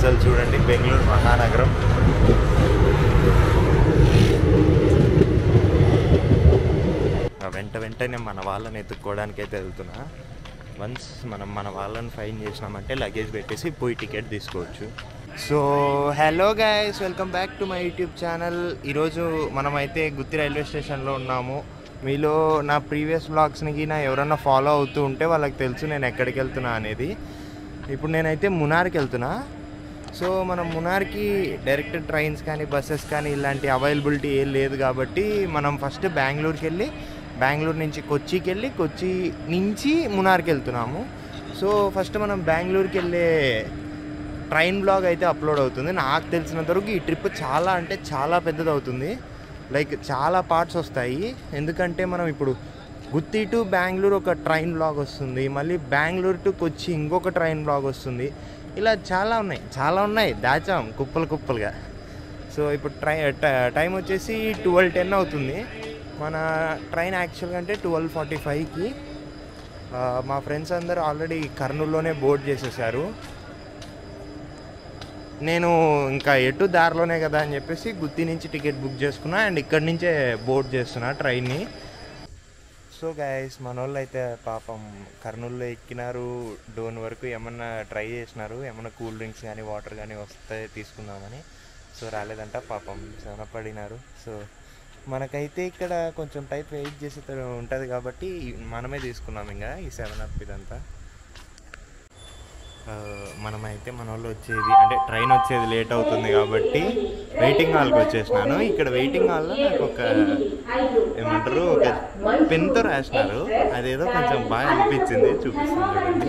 అసలు చూడండి బెంగళూరు మహానగరం. వెంటనే మన వాళ్ళని ఎత్తుక్కోవడానికి అయితే వెళ్తున్నా. వన్స్ మనం మన వాళ్ళని ఫైన్ చేసినామంటే లగేజ్ పెట్టేసి పోయి టికెట్ తీసుకోవచ్చు. So hello guys, welcome back to my YouTube channel. ఈరోజు మనమైతే గుత్తి రైల్వే స్టేషన్లో ఉన్నాము. మీలో నా ప్రీవియస్ వ్లాగ్స్ని నా ఎవరన్నా ఫాలో అవుతూ ఉంటే వాళ్ళకి తెలుసు నేను ఎక్కడికి వెళ్తున్నా అనేది. ఇప్పుడు నేనైతే మునార్కి వెళ్తున్నా. సో మనం మునార్కి డైరెక్ట్ ట్రైన్స్ కానీ బస్సెస్ కానీ ఇలాంటి అవైలబిలిటీ ఏం లేదు కాబట్టి మనం ఫస్ట్ బెంగళూరుకి వెళ్ళి బెంగళూరు నుంచి కొచ్చికి వెళ్ళి కొచ్చి నుంచి మునార్కి వెళ్తున్నాము. సో ఫస్ట్ మనం బెంగళూరుకి వెళ్ళే ట్రైన్ బ్లాగ్ అయితే అప్లోడ్ అవుతుంది. నాకు తెలిసినంత వరకు ఈ ట్రిప్ చాలా అంటే చాలా పెద్దది అవుతుంది. లైక్ చాలా పార్ట్స్ వస్తాయి. ఎందుకంటే మనం ఇప్పుడు గుత్తి టు బెంగళూరు ఒక ట్రైన్ బ్లాగ్ వస్తుంది, మళ్ళీ బెంగళూరు టు కొచ్చి ఇంకొక ట్రైన్ బ్లాగ్ వస్తుంది. ఇలా చాలా ఉన్నాయి దాచాం కుప్పలుగా. సో ఇప్పుడు టైం వచ్చేసి 12:10 అవుతుంది. మన ట్రైన్ యాక్చువల్గా అంటే 12:45కి. మా ఫ్రెండ్స్ అందరూ ఆల్రెడీ కర్నూలులోనే బోర్డ్ చేసేసారు. నేను ఇంకా ఎటు దారిలోనే కదా అని చెప్పేసి గుత్తి నుంచి టికెట్ బుక్ చేసుకున్నా అండ్ ఇక్కడి నుంచే బోర్డ్ చేస్తున్నా ట్రైన్ని. సో గైస్, మన వాళ్ళు అయితే పాపం కర్నూలులో ఎక్కినారు. డోన్ వరకు ఏమన్నా ట్రై చేసినారు, ఏమన్నా కూల్ డ్రింక్స్ కానీ వాటర్ కానీ వస్తే తీసుకుందామని. సో రాలేదంట, పాపం శ్రమపడినారు. సో మనకైతే ఇక్కడ కొంచెం టైప్ వెయిట్ చేసే ఉంటుంది కాబట్టి మనమే తీసుకున్నాం ఇంకా ఈ 7up ఇదంతా. మనమైతే మన వాళ్ళు వచ్చేది అంటే ట్రైన్ వచ్చేది లేట్ అవుతుంది కాబట్టి వెయిటింగ్ హాల్కి వచ్చేసినాను. ఇక్కడ వెయిటింగ్ హాల్లో నాకు ఒక ఏమంటారు ఒక పెన్తో రాసినారు. అదేదో కొంచెం బాగా అనిపించింది, చూపిస్తాను చూడండి.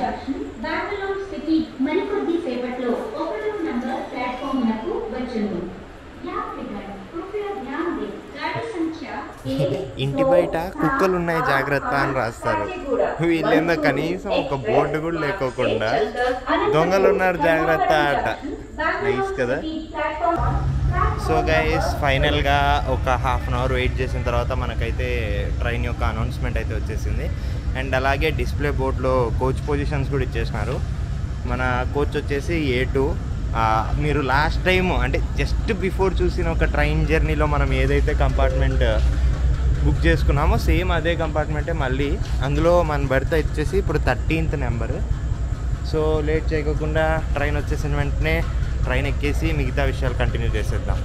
ఇంటి బయట కుక్కలు ఉన్నాయి జాగ్రత్త అని రాస్తారు. వీళ్ళేందో కనీసం ఒక బోర్డు కూడా లేకోకుండా దొంగలు ఉన్నారు జాగ్రత్త అట. నైస్ కదా. సో గైస్, ఫైనల్గా ఒక ½ an hour వెయిట్ చేసిన తర్వాత మనకైతే ట్రైన్ యొక్క అనౌన్స్మెంట్ అయితే వచ్చేసింది. అండ్ అలాగే డిస్ప్లే బోర్డులో కోచ్ పొజిషన్స్ కూడా ఇచ్చేసినారు. మన కోచ్ వచ్చేసి A2. మీరు లాస్ట్ టైం అంటే జస్ట్ బిఫోర్ చూసిన ఒక ట్రైన్ జర్నీలో మనం ఏదైతే కంపార్ట్మెంట్ బుక్ చేసుకున్నామో సేమ్ అదే కంపార్ట్మెంటే మళ్ళీ. అందులో మన బెర్త్ వచ్చేసి ఇప్పుడు 13th నెంబర్. సో లేట్ చేయకుండా ట్రైన్ వచ్చేసిన వెంటనే ట్రైన్ ఎక్కేసి మిగతా విషయాలు కంటిన్యూ చేసేద్దాం.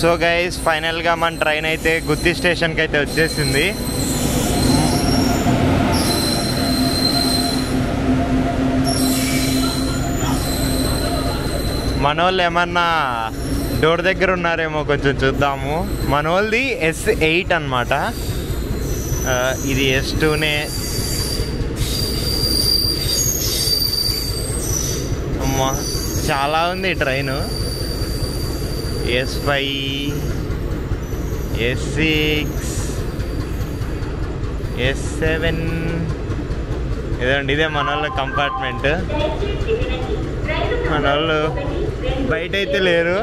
సో గైస్, ఫైనల్గా మన ట్రైన్ అయితే గుత్తి స్టేషన్కి అయితే వచ్చేసింది. మన వాళ్ళు ఏమన్నా డోర్ దగ్గర ఉన్నారేమో కొంచెం చూద్దాము. మన వాళ్ళది S8 అనమాట, ఇది S2నే. అమ్మా చాలా ఉంది ట్రైను. S5, S6, S7. ఇదే మన వాళ్ళ కంపార్ట్మెంట్. మన వాళ్ళు బయట అయితే లేరు.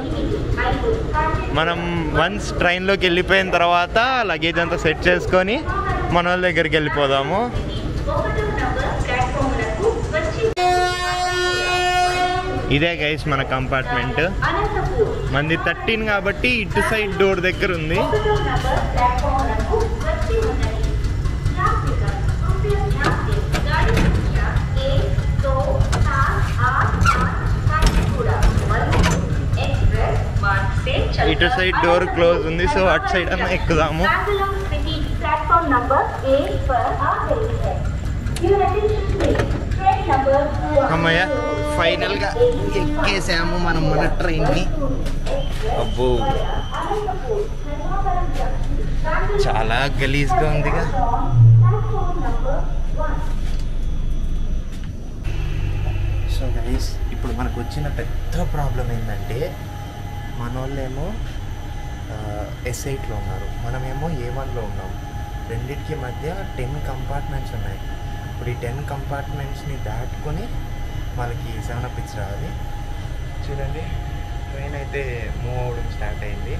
మనం వన్స్ ట్రైన్లోకి వెళ్ళిపోయిన తర్వాత లగేజ్ అంతా సెట్ చేసుకొని మన వాళ్ళ దగ్గరికి వెళ్ళిపోదాము. ఇదే గైస్ మన కంపార్ట్మెంట్. మంది 13 కాబట్టి ఇటు సైడ్ డోర్ దగ్గర ఉంది. ఇటు సైడ్ డోర్ క్లోజ్ ఉంది. సో అటు సైడ్ అన్న ఎక్కుదాము. అమ్మయ్య, ఫైనల్గా ఎక్కేసాము మనం మన ట్రైన్ని. అబ్బో చాలా గలీజ్గా ఉందిగా. సో గైస్, ఇప్పుడు మనకు వచ్చిన పెద్ద ప్రాబ్లం ఏంటంటే మన వాళ్ళేమో S8లో ఉన్నారు, మనమేమో A1లో ఉన్నాం. రెండింటికి మధ్య 10 కంపార్ట్మెంట్స్ ఉన్నాయి. ఇప్పుడు ఈ 10 కంపార్ట్మెంట్స్ని దాటుకొని వాళ్ళకి 7up ఇచ్చి రావాలి. చూడండి, ట్రైన్ అయితే మూవ్ అవ్వడం స్టార్ట్ అయింది.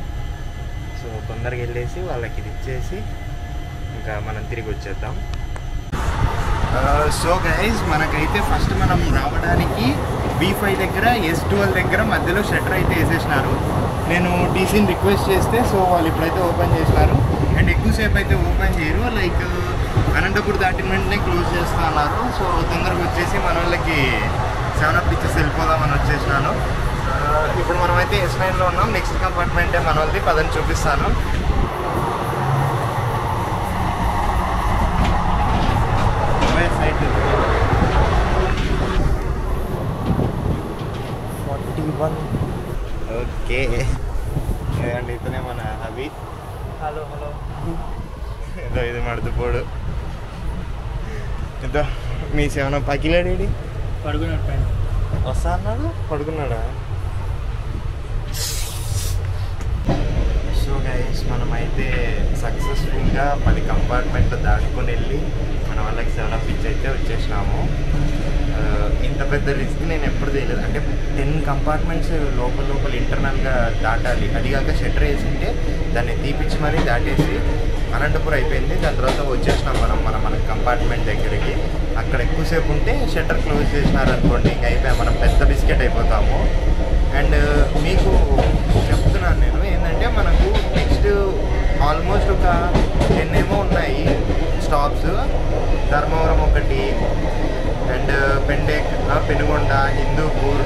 సో తొందరగా వెళ్ళేసి వాళ్ళకి ఇది ఇచ్చేసి ఇంకా మనం తిరిగి వచ్చేద్దాం. సో గైస్, మనకైతే ఫస్ట్ మనం రావడానికి B5 దగ్గర S12 దగ్గర మధ్యలో షట్టర్ అయితే వేసేసినారు. నేను టీసీని రిక్వెస్ట్ చేస్తే సో వాళ్ళు ఇప్పుడైతే ఓపెన్ చేసినారు. అండ్ ఎక్కువసేపు అయితే ఓపెన్ చేయరు, లైక్ అనంతపూర్ దాటిన వెంటనే క్లోజ్ చేస్తా అన్నారు. సో తొందరగా వచ్చేసి మన వాళ్ళకి 7 Up ఇచ్చేసి వెళ్ళిపోదామని వచ్చేసినాను. ఇప్పుడు మనమైతే S9లో ఉన్నాం. నెక్స్ట్ కంపార్ట్మెంటే మన వాళ్ళది, పదని చూపిస్తాను. సైట్ 41. ఓకే అండి, ఇతనే మన అవి. హలో ఏదో ఇది మడుతుపోడు ఏదో మీ 7 Up పకిలాడేడి పడుకున్నాడు పైన. వస్తా అన్నాడు, పడుకున్నాడా? సో గైస్, మనమైతే సక్సెస్ఫుల్గా 10 కంపార్ట్మెంట్లు దాటుకొని వెళ్ళి మన వాళ్ళకి 7 Up ఇచ్చి అయితే వచ్చేసినాము. ఇంత పెద్ద రిస్క్ నేను ఎప్పుడు తెలియదు. అంటే 10 కంపార్ట్మెంట్స్ లోపల ఇంటర్నల్గా దాటాలి. అదిగాక షట్టర్ వేసింటే దాన్ని తీపిచ్చి మరీ దాటేసి అనంతపూర్ అయిపోయింది. దాని తర్వాత వచ్చేసినాం మన కంపార్ట్మెంట్ దగ్గరికి. అక్కడ ఎక్కువసేపు ఉంటే షట్టర్ క్లోజ్ చేసినారనుకోండి, ఇంకా అయిపోయాం, మనం పెద్ద బిస్కెట్ అయిపోతాము. అండ్ మీకు చెప్తున్నాను నేను ఏంటంటే, మనకు నెక్స్ట్ ఆల్మోస్ట్ ఒక 10 ఏమో ఉన్నాయి స్టాప్స్. ధర్మవరం ఒకటి, and Penukonda, Hindupur,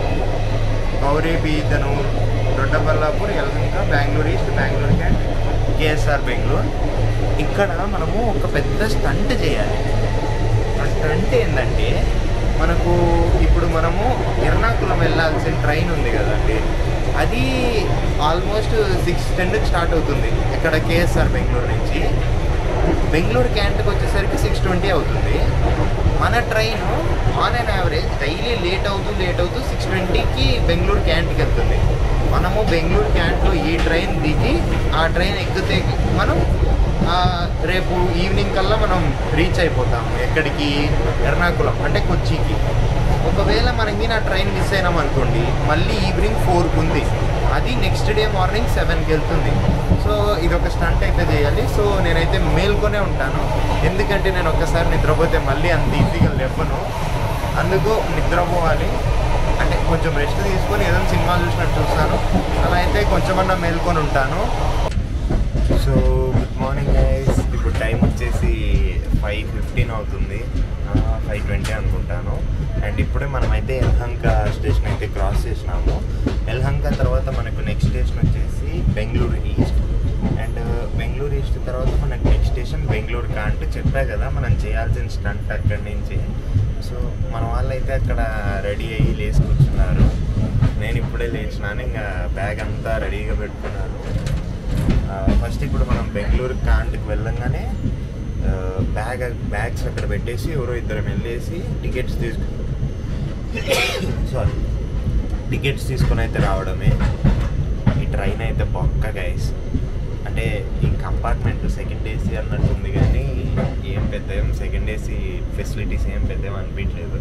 Gauribidanur, Doddaballapur, Yelahanka, Bengaluru east, Bengaluru cant, KSR Bengaluru. ఇక్కడ మనము ఒక పెద్ద స్టంట్ చేయాలి. ఆ స్టంట్ ఏంటంటే, మనకు ఇప్పుడు మనము ఎర్నాకుళం వెళ్ళాల్సిన ట్రైన్ ఉంది కదండి, అది ఆల్మోస్ట్ 6:10కి స్టార్ట్ అవుతుంది. ఇక్కడ కేఎస్ఆర్ బెంగళూరు నుంచి. బెంగళూరు క్యాంట్కి వచ్చేసరికి 6:20 అవుతుంది. మన train on and average daily late అవుతూ 6:20కి బెంగళూరు క్యాంట్కి వెళ్తుంది. మనము బెంగళూరు క్యాంట్లో ఈ ట్రైన్ దిగి ఆ ట్రైన్ ఎక్కితే మనం రేపు ఈవినింగ్ కల్లా మనం రీచ్ అయిపోతాము. ఎక్కడికి? ఎర్నాకుళం, అంటే కొచ్చికి. ఒకవేళ మనకి నా ట్రైన్ మిస్ అయినాం అనుకోండి, మళ్ళీ ఈవినింగ్ 4కి ఉంది, అది నెక్స్ట్ డే మార్నింగ్ 7కి వెళ్తుంది. సో ఇదొక స్టంట్ అయితే చేయాలి. సో నేనైతే మేల్కొనే ఉంటాను, ఎందుకంటే నేను ఒక్కసారి నిద్రపోతే మళ్ళీ అంత ఈజీగా లేవను. అందుకు నిద్రపోవాలి, అంటే కొంచెం రెస్ట్ తీసుకొని ఏదైనా సినిమా చూసినట్టు చూస్తాను. అలా అయితే కొంచెమన్నా మేల్కొని ఉంటాను. So good morning guys. ఇప్పుడు టైం వచ్చేసి 5:15 అవుతుంది, 5:20 అనుకుంటాను. అండ్ ఇప్పుడే మనమైతే యలహంక స్టేషన్ అయితే క్రాస్ చేసినాము. యలహంక తర్వాత మనకు నెక్స్ట్ స్టేషన్ వచ్చేసి Bengaluru east. And Bengaluru east తర్వాత మనకు నెక్స్ట్ స్టేషన్ బెంగళూరు కాంట్. చెప్పా కదా మనం చేయాల్సిన స్టంట్ అక్కడి నుంచి. సో మన వాళ్ళు అయితే అక్కడ రెడీ అయ్యి లేచి కూర్చున్నారు. నేను ఇప్పుడే లేచినాను, ఇంకా బ్యాగ్ అంతా రెడీగా పెట్టుకున్నాను. ఫస్ట్ ఇప్పుడు మనం బెంగళూరు కాంట్కి వెళ్ళంగానే బ్యాగ్స్ అక్కడ పెట్టేసి ఎవరో ఇద్దరం వెళ్ళేసి టికెట్స్ తీసుకొని అయితే రావడమే. ఈ ట్రైన్ అయితే పక్కా గైస్. అంటే ఈ కంపార్ట్మెంట్ సెకండ్ ఏసీ అన్నట్టుంది, కానీ ఏం సెకండ్ ఏసీ ఫెసిలిటీస్ ఏం పెద్ద అనిపించలేదు.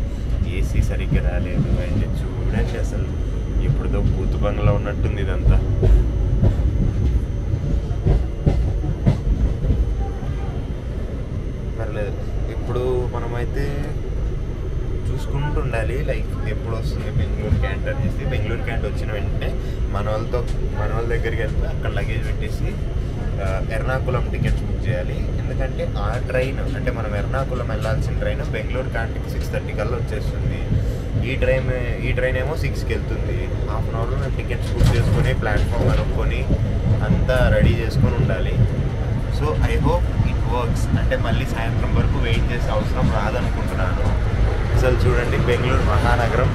ఏసీ సరిగ్గా రాలేదు. అంటే చూడండి, అసలు ఎప్పుడుదో బూతు బంగ్లా ఉన్నట్టుంది ఇదంతా. పర్లేదు, ఇప్పుడు మనమైతే చూసుకుంటూ ఉండాలి, లైక్ ఎప్పుడు వస్తుంది బెంగళూరు క్యాంట్ అనేసి. బెంగళూరు క్యాంట్ వచ్చిన వెంటనే మన వాళ్ళ దగ్గరికి వెళ్తే అక్కడ లగేజ్ పెట్టేసి ఎర్నాకుళం టికెట్స్ బుక్ చేయాలి. ఎందుకంటే ఆ ట్రైన్, అంటే మనం ఎర్నాకుళం వెళ్ళాల్సిన ట్రైన్ బెంగళూరు క్యాంట్కి 6:30 కల్లా వచ్చేస్తుంది. ఈ ట్రైన్ ఏమో 6కి వెళ్తుంది. హాఫ్ అన్ అవర్లో మేము టికెట్స్ బుక్ చేసుకొని ప్లాట్ఫామ్ కనుక్కొని అంతా రెడీ చేసుకొని ఉండాలి. So I hope it works. అంటే మళ్ళీ సాయంత్రం వరకు వెయిట్ చేసే అవసరం రాదనుకుంటున్నాను. అసలు చూడండి, బెంగళూరు మహానగరం.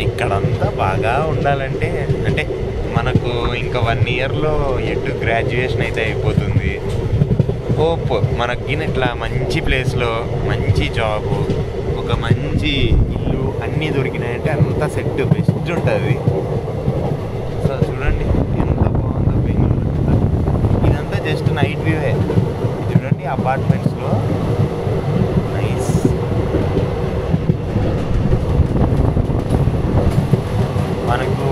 ఇక్కడంతా బాగా ఉండాలంటే, అంటే మనకు ఇంకా 1 ఇయర్లో ఎటు గ్రాడ్యుయేషన్ అయితే అయిపోతుంది. హోప్ మనకి ఇట్లా మంచి ప్లేస్లో మంచి జాబు, ఒక మంచి ఇల్లు అన్నీ దొరికినాయంటే అంతా సెట్ బెస్ట్ ఉంటుంది. సో చూడండి ఎంత బాగుందో బెంగళూరు అంతా. ఇదంతా జస్ట్ నైట్ వ్యూవే. చూడండి అపార్ట్మెంట్స్లో నైస్. మనకు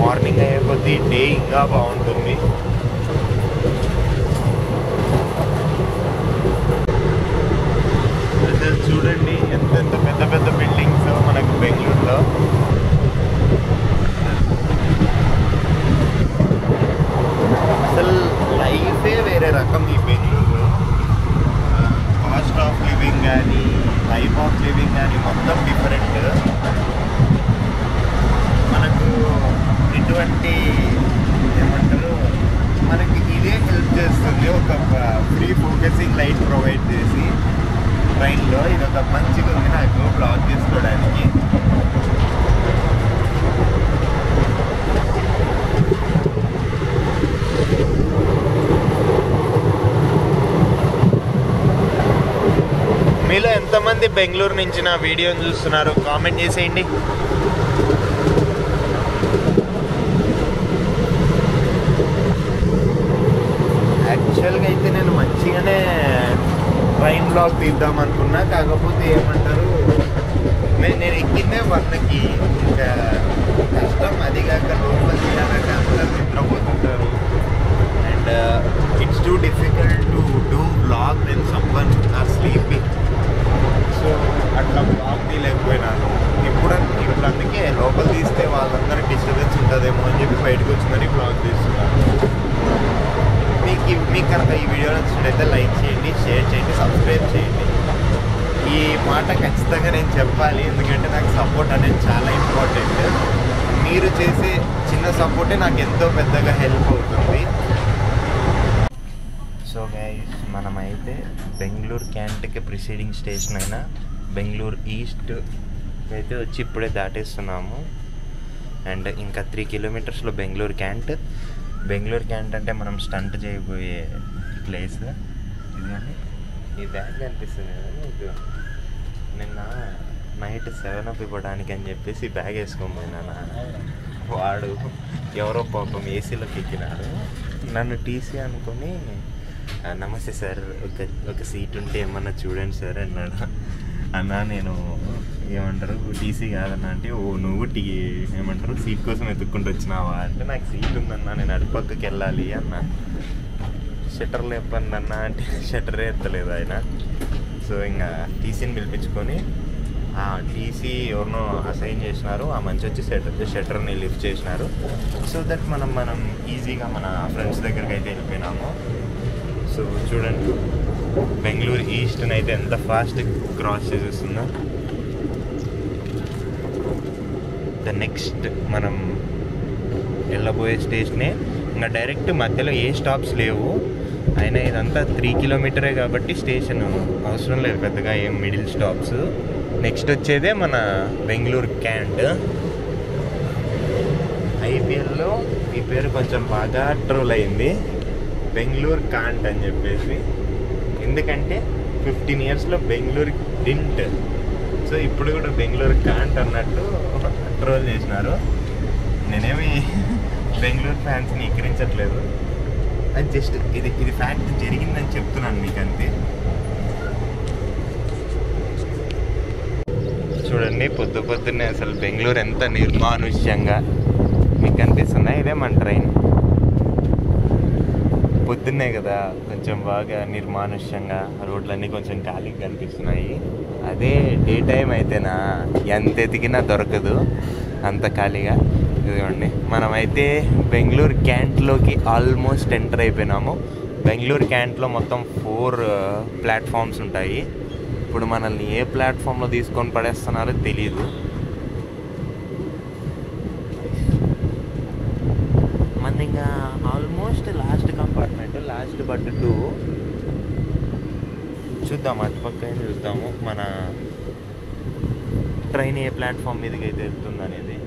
మార్నింగ్ అయ్యే కొద్దీ డే ఇంకా బాగుంటుంది. నాకు ఇదే హెల్ప్ చేస్తుంది. ఒక ఫ్రీ ఫోకసింగ్ లైట్ ప్రొవైడ్ చేసి ట్రైన్లో ఇది ఒక మంచిగా ఉంది నాకు బ్లాగ్ చేసుకోవడానికి. మీలో ఎంతమంది బెంగళూరు నుంచి నా వీడియోని చూస్తున్నారు కామెంట్ చేసేయండి. యాక్చువల్గా అయితే నేను మంచిగానే ట్రైన్ బ్లాగ్ తీద్దాం అనుకున్నా, కాకపోతే ఏమంటారు నేను ఎక్కిందే 1కి, ఇంకా కష్టం. అది కాక లోపల తీయాలంటే అందరూ నిద్రపోతుంటారు and it's too difficult to do blog then someone are sleeping. So అట్లా బ్లాగ్ తీయలేకపోయినాను. ఇప్పుడు అందుకే లోపల తీస్తే వాళ్ళందరూ డిస్టర్బెన్స్ ఉంటుందేమో అని చెప్పి బయటకు వచ్చిందని బ్లాగ్ తీస్తున్నాను. మీకు కనుక ఈ వీడియో నచ్చినట్లయితే లైక్ చేయండి, షేర్ చేయండి, సబ్స్క్రైబ్ చేయండి. ఈ మాట ఖచ్చితంగా నేను చెప్పాలి, ఎందుకంటే నాకు సపోర్ట్ అనేది చాలా ఇంపార్టెంట్. మీరు చేసే చిన్న సపోర్టే నాకు ఎంతో పెద్దగా హెల్ప్ అవుతుంది. సో గైస్, మనమైతే బెంగళూరు క్యాంట్కి ప్రిసీడింగ్ స్టేషన్ అయినా బెంగళూరు ఈస్ట్ అయితే వచ్చి ఇప్పుడే దాటేస్తున్నాము. అండ్ ఇంకా 3 కిలోమీటర్స్లో బెంగళూరు క్యాంట్. బెంగళూరు క్యాంట్ అంటే మనం స్టంట్ చేయబోయే ప్లేస్ ఇది. కానీ ఈ బ్యాగ్ అనిపిస్తుంది కదా మీకు. నిన్న నైట్ 7 ఇవ్వడానికి అని చెప్పేసి బ్యాగ్ వేసుకొని పోయినా. వాడు ఎవరో పాపం ఏసీలోకి ఎక్కినాడు. నన్ను టీసీ అనుకొని నమస్తే సార్, ఒక సీట్ ఉంటే ఏమన్నా చూడండి సార్ అన్నాడు. అన్న నేను ఏమంటారు టీసీ కాదన్నా అంటే, ఓ నువ్వు ఏమంటారు సీట్ కోసం వెతుక్కుంటూ వచ్చినావా అంటే, నాకు సీట్ ఉందన్నా నేను అటుపక్కకి వెళ్ళాలి అన్న. షట్టర్లు చెప్పండి అన్న అంటే షట్టరే ఎత్తలేదు ఆయన. సో ఇంకా టీసీని పిలిపించుకొని ఆ టీసీ ఎవరినో అసైన్ చేసినారు. ఆ మంచి వచ్చి షట్టర్ని లిఫ్ట్ చేసినారు. సో దట్ మనం ఈజీగా మన ఫ్రెండ్స్ దగ్గరికి అయితే వెళ్ళిపోయినాము. సో చూడండి బెంగళూరు ఈస్ట్ని అయితే ఎంత ఫాస్ట్ క్రాస్ చేసేస్తుందో. ద నెక్స్ట్ మనం వెళ్ళబోయే స్టేషనే. ఇంకా డైరెక్ట్ మధ్యలో ఏ స్టాప్స్ లేవు. అయినా ఇదంతా 3 కిలోమీటరే కాబట్టి స్టేషన్ అవసరం లేదు పెద్దగా ఏం మిడిల్ స్టాప్స్. నెక్స్ట్ వచ్చేదే మన బెంగళూరు క్యాంట్. ఐపీఎల్లో ఈ పేరు కొంచెం బాగా ట్రోల్ అయింది, బెంగళూరు కాంట్ అని చెప్పేసి. ఎందుకంటే 15 ఇయర్స్లో బెంగళూరు డింట్. సో ఇప్పుడు కూడా బెంగళూరు కాంట్ అన్నట్టు ట్రోల్ చేసినారు. నేనేమి బెంగళూరు ఫ్యాన్స్ని ఎక్కిరించట్లేదు, అది జస్ట్ ఇది ఫ్యాక్ట్ జరిగిందని చెప్తున్నాను మీకు అంతే. చూడండి పొద్దున్నే అసలు బెంగళూరు ఎంత నిర్మానుష్యంగా మీకు అనిపిస్తుందా. ఇదే మన ట్రైన్. పొద్దున్నే కదా కొంచెం బాగా నిర్మానుష్యంగా రోడ్లన్నీ కొంచెం ఖాళీగా కనిపిస్తున్నాయి. అదే డే టైం అయితేనా ఎంత ఎతికినా దొరకదు అంత ఖాళీగా. ఇదిగోండి మనమైతే బెంగళూరు క్యాంట్లోకి ఆల్మోస్ట్ ఎంటర్ అయిపోయినాము. బెంగళూరు క్యాంట్లో మొత్తం 4 ప్లాట్ఫామ్స్ ఉంటాయి. ఇప్పుడు మనల్ని ఏ ప్లాట్ఫామ్లో తీసుకొని పడేస్తున్నారో తెలీదు. మనది ఇంకా almost last compartment, last but 2. చూద్దాం అటుపక్క చూద్దాము మన ట్రైన్ ఏ ప్లాట్ఫామ్ మీదకి అయితే వెళ్తుంది అనేది.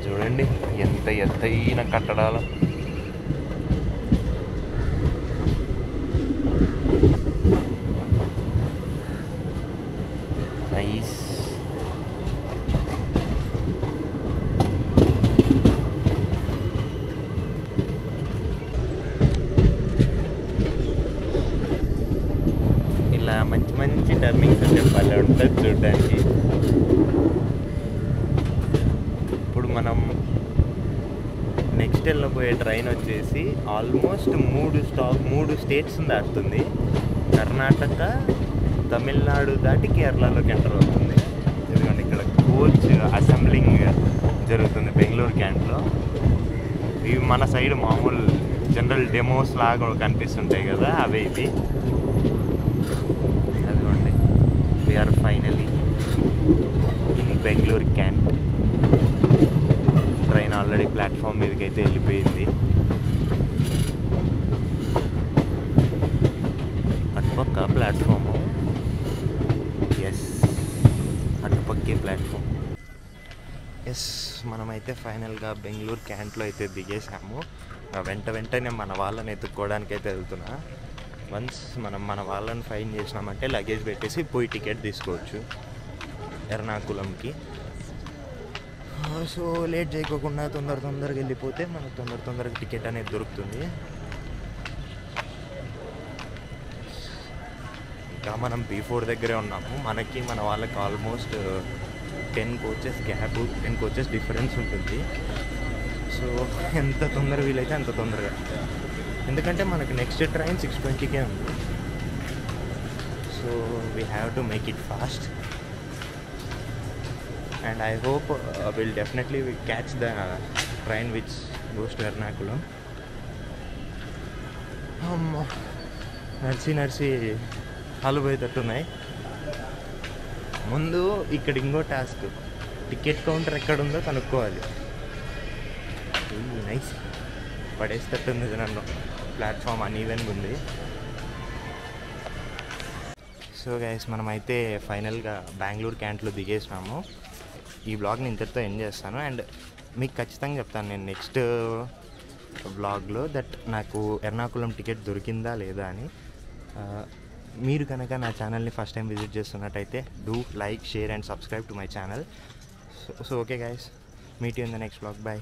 చూడండి ఎంత ఎత్తైన కట్టడాలు. నైస్. ఇలా మంచి మంచి టర్నింగ్స్ చెప్పాలి ఉంటుంది చూడడానికి. ఇప్పుడు మనం నెక్స్ట్ వెళ్ళబోయే ట్రైన్ వచ్చేసి ఆల్మోస్ట్ 3 స్టేట్స్ దాటుతుంది. కర్ణాటక, తమిళనాడు దాటి కేరళలోకి ఎంటర్ అవుతుంది. ఎందుకంటే ఇక్కడ కోచ్ అసెంబ్లింగ్ జరుగుతుంది బెంగళూరు క్యాంట్లో. ఇవి మన సైడ్ మామూలు జనరల్ డెమోస్ లాగా కనిపిస్తుంటాయి కదా, అవే ఇవి. అదిగోండి we're finally in Bengaluru Cantt. Train already platform మీదకి అయితే వెళ్ళిపోయింది. అటుపక్క ప్లాట్ఫాము, ఎస్ అటుపక్కే ప్లాట్ఫామ్. ఎస్ మనమైతే ఫైనల్గా బెంగళూరు క్యాంట్లో అయితే దిగేసాము. వెంటనే మన వాళ్ళని ఎత్తుక్కోవడానికి అయితే వెళ్తున్నా. వన్స్ మనం మన వాళ్ళని ఫైన్ చేసినామంటే లగేజ్ పెట్టేసి పోయి టికెట్ తీసుకోవచ్చు ఎర్నాకులంకి. సో లేట్ చేయకోకుండా తొందరగా వెళ్ళిపోతే మనకు తొందరగా టికెట్ అనేది దొరుకుతుంది. ఇంకా మనం B4 దగ్గరే ఉన్నాము. మనకి మన వాళ్ళకి ఆల్మోస్ట్ 10 కోచెస్ డిఫరెన్స్ ఉంటుంది. సో ఎంత తొందరగా వీలైతే అంత తొందరగా, ఎందుకంటే మనకి నెక్స్ట్ ట్రైన్ 6:20కే ఉంది. So we have to make it fast and I hope will definitely catch the train which goes to Ernakulam. నడిచి హాలు పోయేటట్టున్నాయి. ముందు ఇక్కడ ఇంకో టాస్క్, టికెట్ కౌంటర్ ఎక్కడుందో కనుక్కోవాలి. నైస్, పడేస్తట్టుంది నన్ను. ప్లాట్ఫామ్ అన్ఈవెన్గా ఉంది. సో గైస్ మనమైతే ఫైనల్గా బెంగళూరు క్యాంట్లో దిగేసినాము. ఈ బ్లాగ్ని ఇంతటితో ఎండ్ చేస్తాను అండ్ మీకు ఖచ్చితంగా చెప్తాను నేను నెక్స్ట్ బ్లాగ్లో దట్ నాకు ఎర్నాకులం టికెట్ దొరికిందా లేదా అని. మీరు కనుక నా ఛానల్ని ఫస్ట్ టైం విజిట్ చేస్తున్నట్టయితే do like, share and subscribe to my channel. So okay guys, meet you in the next blog. Bye.